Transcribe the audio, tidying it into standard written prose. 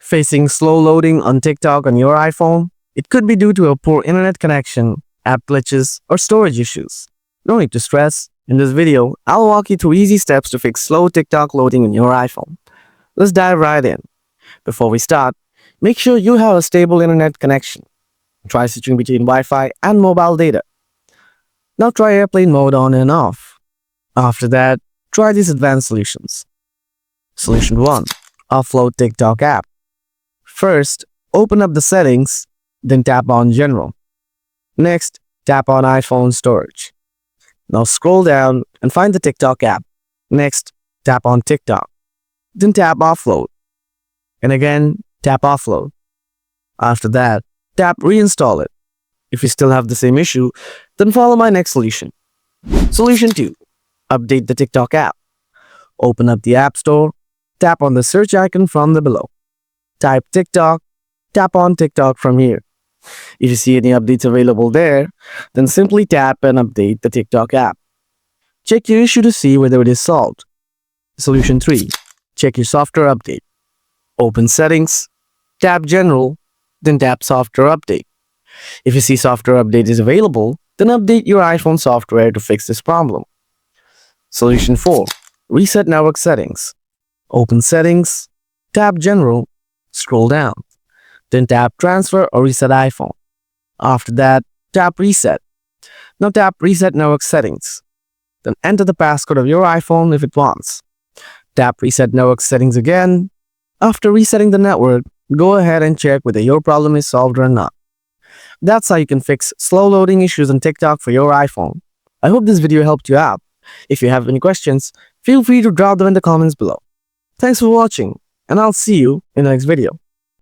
Facing slow loading on TikTok on your iPhone? It could be due to a poor internet connection, app glitches, or storage issues. No need to stress. In this video, I'll walk you through easy steps to fix slow TikTok loading on your iPhone. Let's dive right in. Before we start, make sure you have a stable internet connection. Try switching between Wi-Fi and mobile data. Now try airplane mode on and off. After that, try these advanced solutions. Solution 1. Offload TikTok app. First, open up the settings, then tap on General. Next, tap on iPhone storage. Now scroll down and find the TikTok app. Next, tap on TikTok. Then tap Offload. And again, tap Offload. After that, tap Reinstall it. If you still have the same issue, then follow my next solution. Solution 2. Update the TikTok app. Open up the App Store, tap on the search icon from the below. Type TikTok, tap on TikTok from here. If you see any updates available there, then simply tap and update the TikTok app. Check your issue to see whether it is solved. Solution 3. Check your software update. Open Settings, tap General, then tap Software Update. If you see software update is available, then update your iPhone software to fix this problem. Solution 4. Reset network settings. Open Settings, tap General, scroll down. Then tap Transfer or Reset iPhone. After that, tap Reset. Now tap Reset network settings. Then enter the passcode of your iPhone if it wants. Tap Reset network settings again. After resetting the network, go ahead and check whether your problem is solved or not. That's how you can fix slow loading issues on TikTok for your iPhone. I hope this video helped you out. If you have any questions, feel free to drop them in the comments below. Thanks for watching, and I'll see you in the next video.